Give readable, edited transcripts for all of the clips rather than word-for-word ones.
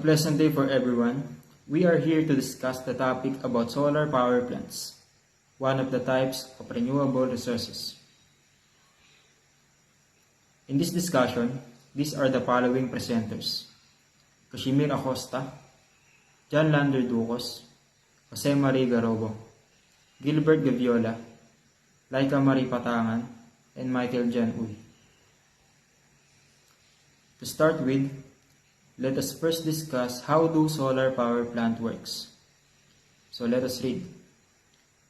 pleasant day for everyone. We are here to discuss the topic about solar power plants, one of the types of renewable resources. In this discussion, these are the following presenters: Kashmir Acosta, John Lander Ducos, Jose Marie Garobo, Gilbert Gaviola, Laika Marie Patangan, and Michael Jan Uy. To start with, let us first discuss how do solar power plant works. So let us read.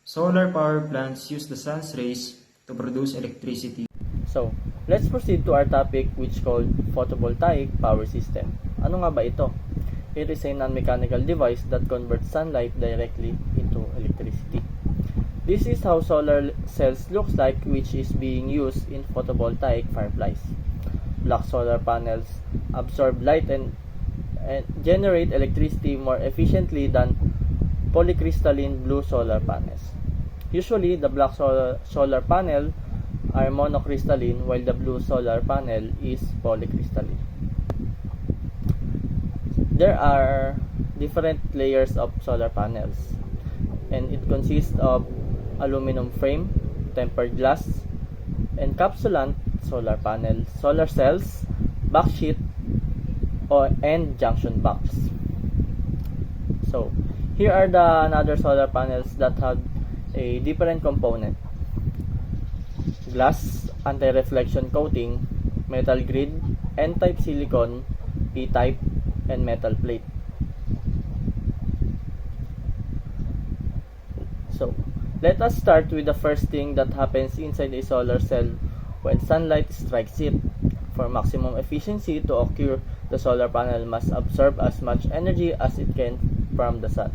Solar power plants use the sun's rays to produce electricity. So, let's proceed to our topic which called photovoltaic power system. Ano nga ba ito? It is a non-mechanical device that converts sunlight directly into electricity. This is how solar cells looks like, which is being used in photovoltaic fireplace. Black solar panels absorb light and generate electricity more efficiently than polycrystalline blue solar panels. Usually, the black solar panel are monocrystalline while the blue solar panel is polycrystalline. There are different layers of solar panels, and it consists of aluminum frame, tempered glass, encapsulant solar panel, solar cells, backsheet, and junction box. So, here are the another solar panels that have a different component: glass, anti-reflection coating, metal grid, N-type silicon, P-type, and metal plate. So, let us start with the first thing that happens inside a solar cell when sunlight strikes it. For maximum efficiency to occur, the solar panel must absorb as much energy as it can from the sun.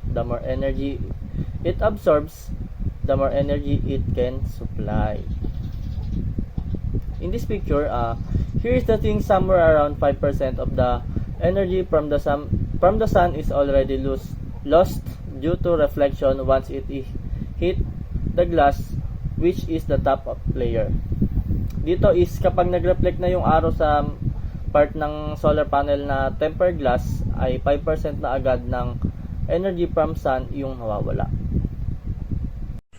The more energy it absorbs, the more energy it can supply. In this picture, here is the thing: somewhere around 5% of the energy from the sun is already lost due to reflection once it hit the glass, which is the top of layer. Dito is kapag nag-reflect na yung araw sa part ng solar panel na tempered glass, ay 5% na agad ng energy from sun yung nawawala.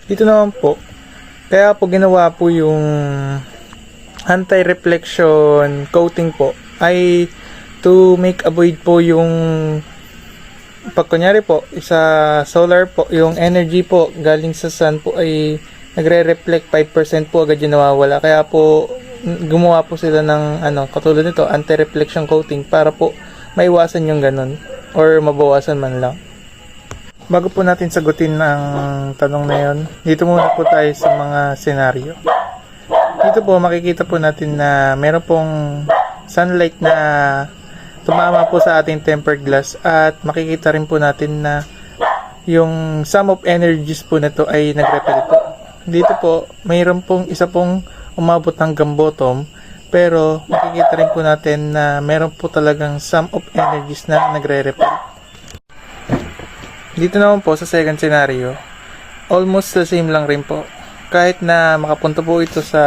Dito naman po, kaya po ginawa po yung anti-reflection coating po ay to make avoid po yung pag kunyari po sa solar po, yung energy po galing sa sun po ay nagre-reflect, 5% po agad yung nawawala. Kaya po gumawa po sila ng katulad nito, anti-reflection coating, para po maiwasan yung ganun or mabawasan man lang. Bago po natin sagutin ang tanong na yun, dito muna po tayo sa mga senaryo. Dito po makikita po natin na meron pong sunlight na tumama po sa ating tempered glass, at makikita rin po natin na yung sum of energies po nito ay nag-repel po. Dito po, mayroon pong isa pong umabot hanggang bottom, pero makikita rin po natin na meron po talagang sum of energies na nagre-repel. Dito naman po sa second scenario, almost the same lang rin po. Kahit na makapunta po ito sa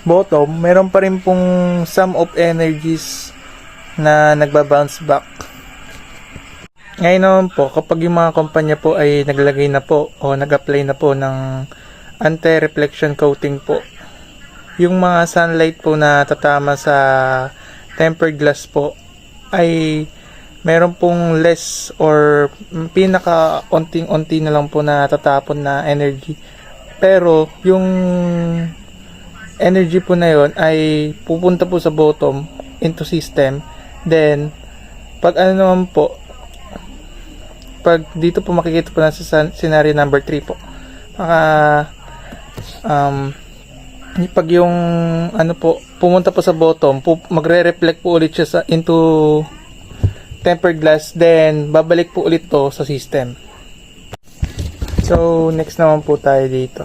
bottom, meron pa rin pong sum of energies na nagba-bounce back. Ngayon naman po, kapag yung mga kumpanya po ay naglagay na po o nag-apply na po ng anti-reflection coating po, yung mga sunlight po na tatama sa tempered glass po ay meron pong less or pinaka-onting-onti na lang po na tatapon na energy. Pero yung energy po na yon ay pupunta po sa bottom into system. Then, pag naman po, pag dito po makikita po na sa scenario number 3 po, pag yung po pumunta po sa bottom, magre-reflect po ulit siya into tempered glass, then babalik po ulit to sa system. So next naman po tayo dito.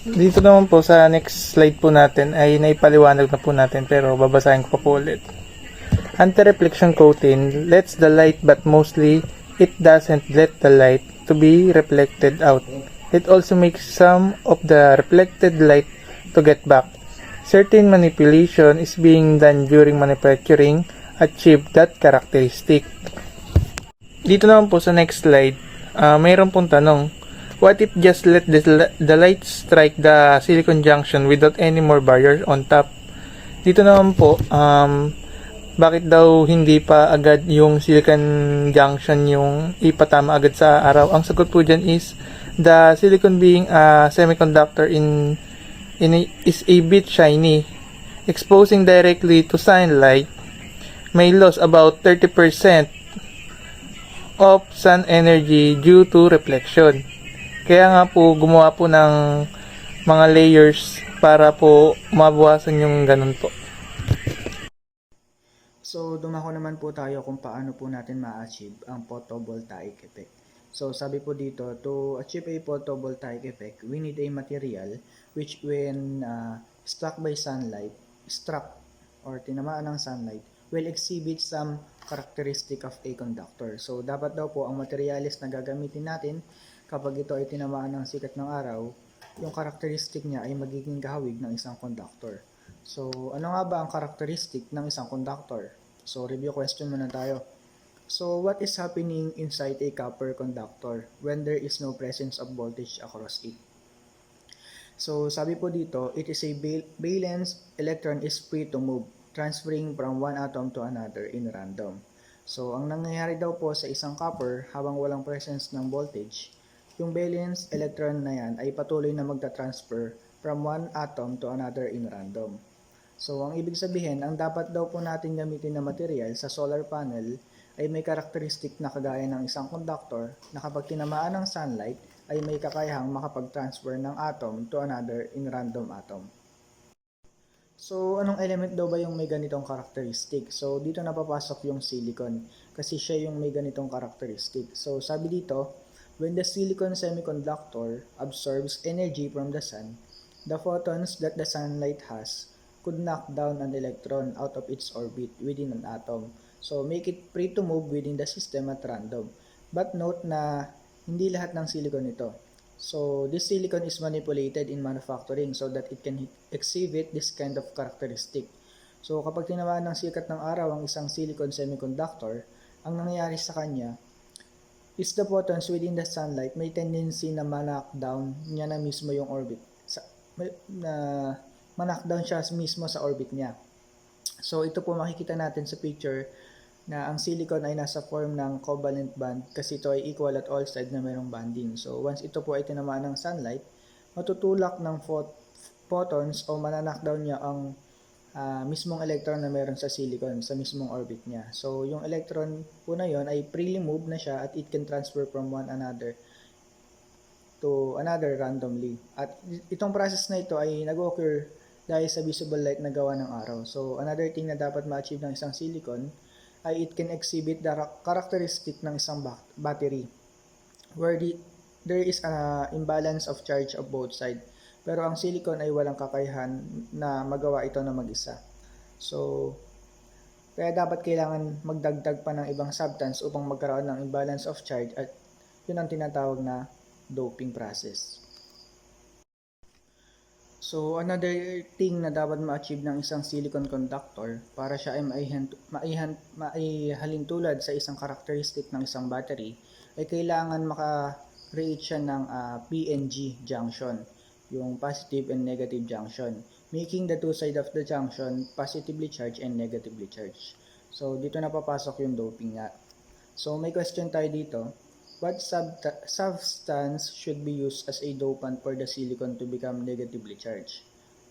Dito naman po sa next slide po natin ay naipaliwanag na po natin, pero babasahin ko pa po ulit. Anti-reflection coating lets the light, but mostly it doesn't let the light to be reflected out. It also makes some of the reflected light to get back. Certain manipulation is being done during manufacturing achieve that characteristic. Dito naman po sa next slide, mayroon pong tanong, what if just let the light strike the silicon junction without any more barrier on top? Dito naman po, bakit daw hindi pa agad yung silicon junction yung ipatama agad sa araw? Ang sagot po dyan is, the silicon being a semiconductor is a bit shiny. Exposing directly to sunlight may lose about 30% of sun energy due to reflection. Kaya nga po gumawa po ng mga layers para po mabawasan yung ganun po. So, dumako naman po tayo kung paano po natin ma-achieve ang photovoltaic effect. So, sabi po dito, to achieve a photovoltaic effect, we need a material which when struck by sunlight, or tinamaan ng sunlight, will exhibit some characteristic of a conductor. So, dapat daw po ang materialis na gagamitin natin kapag ito ay tinamaan ng sikat ng araw, yung characteristic niya ay magiging kahawig ng isang conductor. So, ano nga ba ang characteristic ng isang conductor? So, review question muna tayo. So, what is happening inside a copper conductor when there is no presence of voltage across it? So, sabi po dito, it is a valence electron is free to move, transferring from one atom to another in random. So, ang nangyayari daw po sa isang copper habang walang presence ng voltage, yung valence electron na yan ay patuloy na magta-transfer from one atom to another in random. So, ang ibig sabihin, ang dapat daw po natin gamitin na material sa solar panel ay may karakteristik na kagaya ng isang conductor na kapag tinamaan ng sunlight ay may kakayahang makapag-transfer ng atom to another in random atom. So, anong element daw ba yung may ganitong karakteristik? So, dito napapasok yung silicon kasi siya yung may ganitong karakteristik. So, sabi dito, when the silicon semiconductor absorbs energy from the sun, the photons that the sunlight has could knock down an electron out of its orbit within an atom. So, make it free to move within the system at random. But note na hindi lahat ng silicon ito. So, this silicon is manipulated in manufacturing so that it can exhibit this kind of characteristic. So, kapag tinamaan ng sikat ng araw ang isang silicon semiconductor, ang nangyayari sa kanya is the photons within the sunlight may tendency na ma-knock down niya na mismo yung orbit. Ma-knock down siya mismo sa orbit niya. So, ito po makikita natin sa picture na ang silicon ay nasa form ng covalent band kasi ito ay equal at all sides na mayroong bonding. So, once ito po ay tinamaan ng sunlight, matutulak ng photons o mananakdown niya ang mismong electron na meron sa silicon, sa mismong orbit niya. So, yung electron po na yon ay freely move na siya at it can transfer from one another to another randomly. At itong process na ito ay nag-occur dahil sa visible light na gawa ng araw. So, another thing na dapat ma-achieve ng isang silicon ay it can exhibit the characteristic ng isang battery where there is an imbalance of charge of both sides. Pero ang silicon ay walang kakayahan na magawa ito na mag-isa. So, kaya dapat kailangan magdagdag pa ng ibang substance upang magkaroon ng imbalance of charge at yun ang tinatawag na doping process. So, another thing na dapat ma-achieve ng isang silicon conductor para siya ay maihalintulad sa isang karakteristik ng isang battery ay kailangan maka-create siya ng PNG junction, yung positive and negative junction, making the two sides of the junction positively charged and negatively charged. So, dito na papasok yung doping nga. So, may question tayo dito. What substance should be used as a dopant for the silicon to become negatively charged?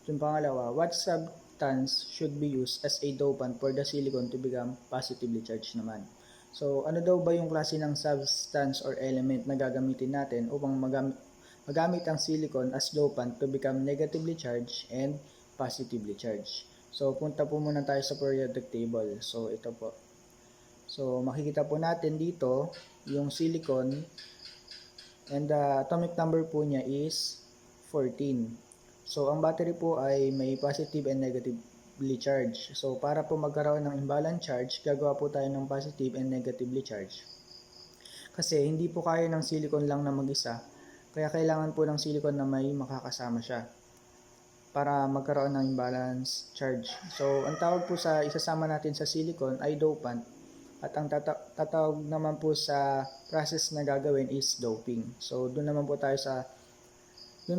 Yung pangalawa, what substance should be used as a dopant for the silicon to become positively charged naman? So, ano daw ba yung klase ng substance or element na gagamitin natin upang magamit ang silicon as dopant to become negatively charged and positively charged? So, punta po muna tayo sa periodic table. So, ito po. So, makikita po natin dito yung silicon and the atomic number po niya is 14. So, ang battery po ay may positive and negatively charged. So, para po magkaroon ng imbalance charge, gagawa po tayo ng positive and negatively charged. Kasi hindi po kaya ng silicon lang na mag-isa, kaya kailangan po ng silicon na may makakasama siya. para magkaroon ng imbalance charge. So, ang tawag po sa isasama natin sa silicon ay dopant. At ang tatawag naman po sa process na gagawin is doping. So, doon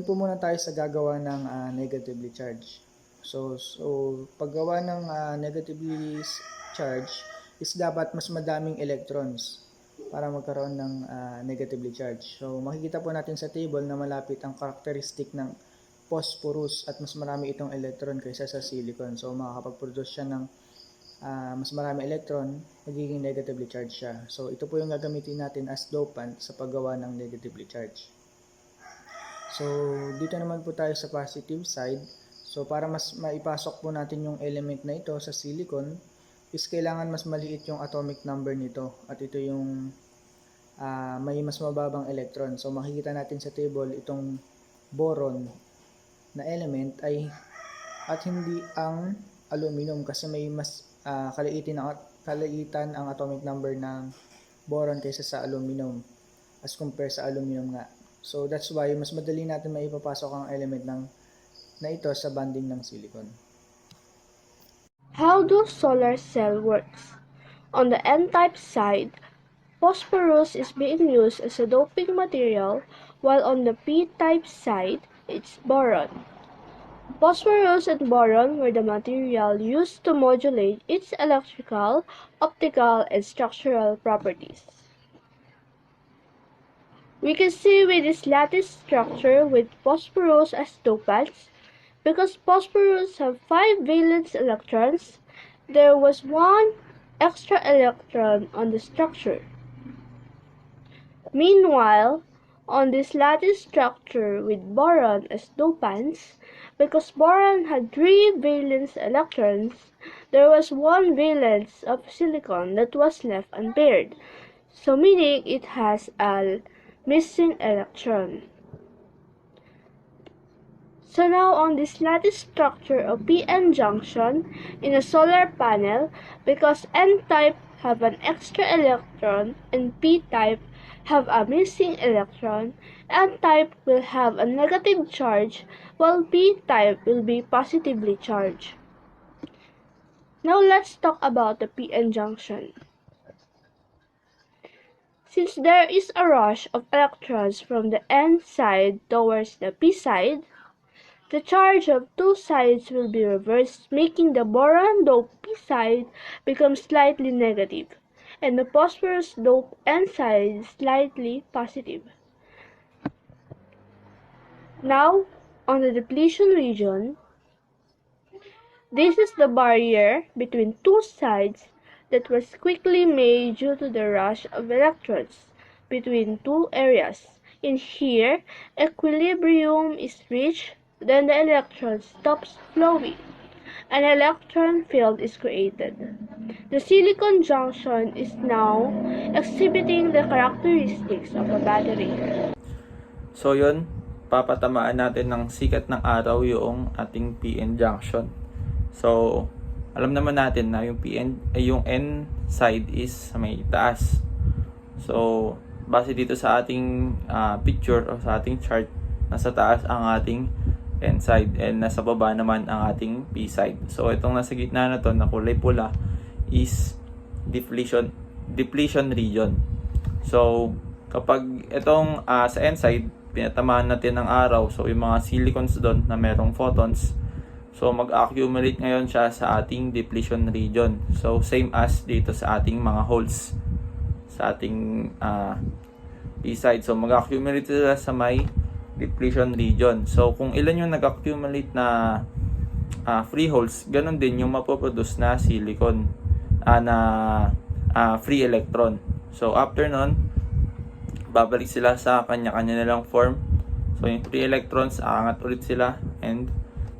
po muna tayo sa gagawa ng negatively charged. So paggawa ng negatively charged is dapat mas madaming electrons para magkaroon ng negatively charged. So, makikita po natin sa table na malapit ang characteristic ng phosphorus at mas marami itong electron kaysa sa silicon. So, makakapag-produce siya ng mas marami electron, magiging negatively charged siya. So, ito po yung gagamitin natin as dopant sa paggawa ng negatively charged. So, dito naman po tayo sa positive side. So, para mas maipasok po natin yung element na ito sa silicon, is kailangan mas maliit yung atomic number nito. At ito yung may mas mababang electron. So, makikita natin sa table itong boron na element ay at hindi ang aluminum kasi may mas kaliitan ang atomic number ng boron kaysa sa aluminum as compare sa aluminum nga. So that's why mas madali natin maipapasok ang element na ito sa bonding ng silicon. How do solar cell works? On the N-type side, phosphorus is being used as a doping material, while on the P-type side, it's boron. Phosphorus and boron were the material used to modulate its electrical, optical, and structural properties. We can see with this lattice structure with phosphorus as dopants, because phosphorus have 5 valence electrons, there was 1 extra electron on the structure. Meanwhile, on this lattice structure with boron as dopants, because boron had 3 valence electrons, there was 1 valence of silicon that was left unpaired, so meaning it has a missing electron. So now on this lattice structure of p-n junction in a solar panel, because n-type have an extra electron and p-type have a missing electron, n-type will have a negative charge while p-type will be positively charged. Now let's talk about the p-n junction. Since there is a rush of electrons from the n side towards the p side, the charge of two sides will be reversed, making the boron dope p side become slightly negative, and the phosphorus dope n side slightly positive. Now, on the depletion region, this is the barrier between two sides that was quickly made due to the rush of electrons between two areas. In here, equilibrium is reached, then the electron stops flowing. An electron field is created. The silicon junction is now exhibiting the characteristics of a battery. So yun, papatamaan natin ng sikat ng araw yung ating PN junction. So, alam naman natin na yung yung N side is sa may taas. So, base dito sa ating picture o sa ating chart, nasa taas ang ating N side and nasa baba naman ang ating P side. So, itong nasa gitna na to na kulay pula is depletion region. So, kapag itong sa N side, pinatamaan natin ng araw, so yung mga silicons doon na merong photons, so mag-accumulate ngayon siya sa ating depletion region. So same as dito sa ating mga holes sa ating P side. So mag-accumulate sila sa may depletion region. So kung ilan yung nag-accumulate na free holes, ganun din yung mapoproduce na silicon na free electron. So after nun, babalik sila sa kanya-kanya nilang form. So yung free electrons, aangat ulit sila, and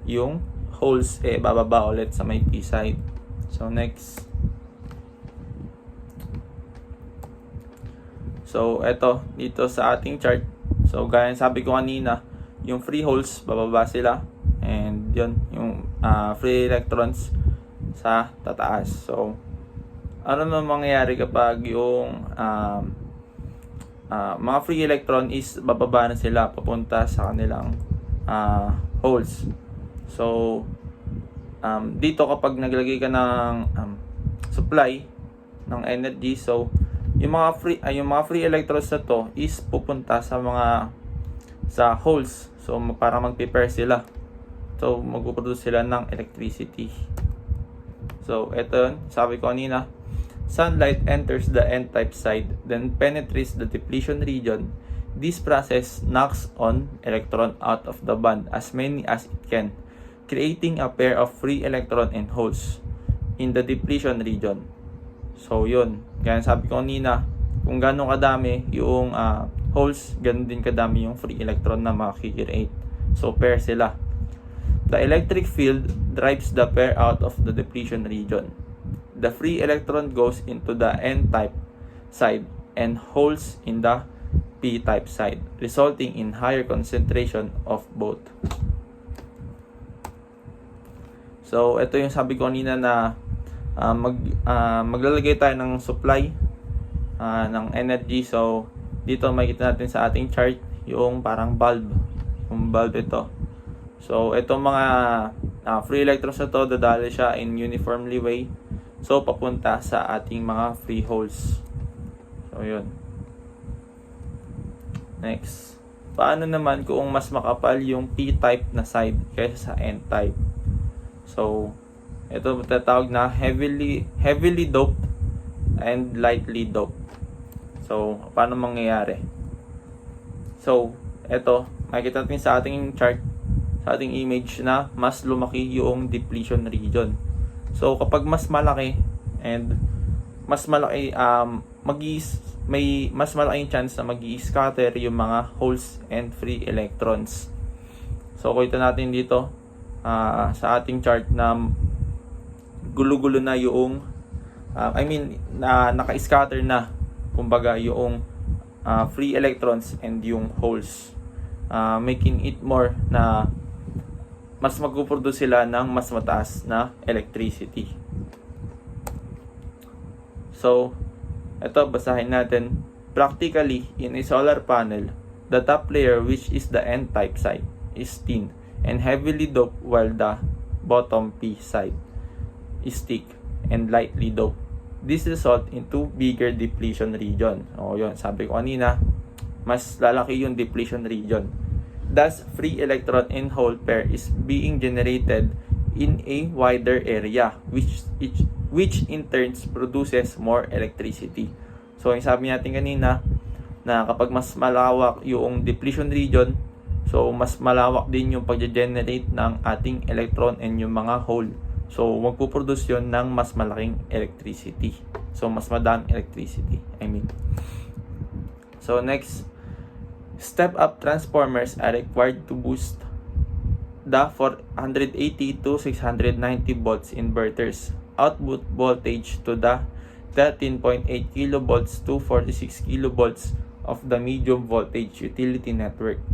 yung holes bababa ulit sa may P side. So next. So eto dito sa ating chart. So gaya sabi ko kanina, yung free holes bababa sila, and yun yung free electrons sa tataas. So ano naman mangyayari kapag yung mga free electron is bababa na sila papunta sa kanilang holes. So, dito kapag naglagay ka ng supply ng energy, so yung mga free electrons na to is pupunta sa holes. So para mag-prepare sila. So magpo-produce sila ng electricity. So ito, sabi ko kanina, sunlight enters the n-type side, then penetrates the depletion region. This process knocks on electron out of the band, as many as it can, creating a pair of free electron and holes in the depletion region. So yun, kaya sabi ko kanina, kung gano'ng kadami yung holes, gano'n din kadami yung free electron na makikreate. So pair sila. The electric field drives the pair out of the depletion region. The free electron goes into the n-type side and holes in the p-type side, resulting in higher concentration of both. So ito yung sabi ko kanina na maglalagay tayo ng supply ng energy. So dito makikita natin sa ating chart yung parang bulb, yung bulb ito. So itong mga free electrons na to, dadali siya in uniformly way, so papunta sa ating mga free holes. So yun. Next, paano naman kung mas makapal yung p-type na side kaysa sa n-type? So ito matatawag na heavily doped and lightly doped. So, paano mangyayari? So, ito, makikita natin sa ating chart, sa ating image na mas lumaki yung depletion region. So, kapag mas malaki and mas malaki, may mas malaking chance na mag-i-scatter yung mga holes and free electrons. So, kita natin dito sa ating chart na gulo-gulo na yung naka-scatter na kumbaga yung free electrons and yung holes, making it more na mas magpuproduce sila ng mas mataas na electricity. So ito, basahin natin. Practically, in a solar panel, the top layer, which is the n-type side, is thin and heavily doped, while the bottom p side is thick and lightly doped. This result into bigger depletion region. O yun, sabi ko kanina, mas lalaki yung depletion region. Thus, free electron and hole pair is being generated in a wider area, which in turn produces more electricity. So, yung sabi natin kanina, na kapag mas malawak yung depletion region, so mas malawak din yung pag-generate ng ating electron and yung mga hole. So, magpuproduce yun ng mas malaking electricity. So, mas madaming electricity. So, next, step-up transformers are required to boost the 480 to 690 volts inverters output voltage to the 13.8 kilovolts to 46 kilovolts of the medium voltage utility network.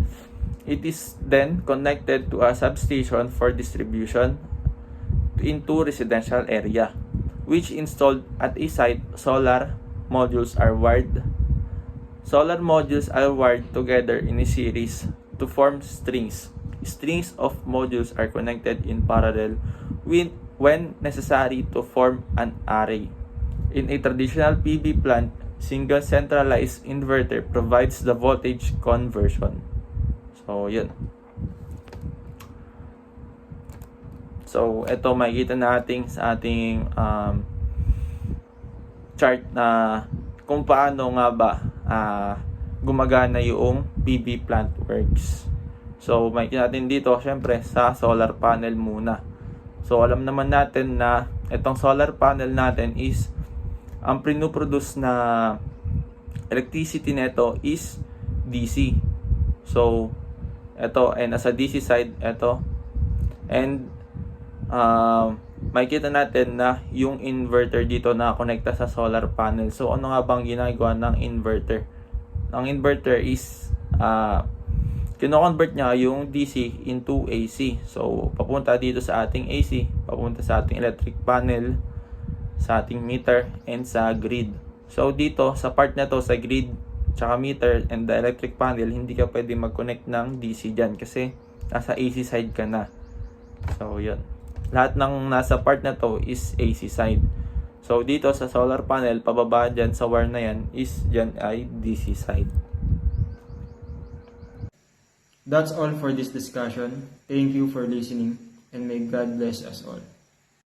It is then connected to a substation for distribution into residential area, which installed at a site. Solar modules are wired together in a series to form strings. Strings of modules are connected in parallel when necessary to form an array. In a traditional PV plant, single centralized inverter provides the voltage conversion. So, yun. So, ito makikita natin sa ating chart na kung paano nga ba gumagana yung PV plant works. So, makikita natin dito, syempre, sa solar panel muna. So, alam naman natin na itong solar panel natin is ang pinoproduce na electricity nito is DC. So, ito ay nasa DC side, ito. And makikita natin na yung inverter dito na konekta sa solar panel. So, ano nga bang ginagawa ng inverter? Ang inverter is kino-convert niya yung DC into AC. So, papunta dito sa ating AC, papunta sa ating electric panel, sa ating meter, and sa grid. So, dito, sa part na to, sa grid, tsaka meter, and the electric panel, hindi ka pwede mag-connect ng DC dyan kasi nasa AC side ka na. So, yun. Lahat ng nasa part na to is AC side. So, dito sa solar panel, pababa dyan sa wire na yan, is dyan ay DC side. That's all for this discussion. Thank you for listening, and may God bless us all.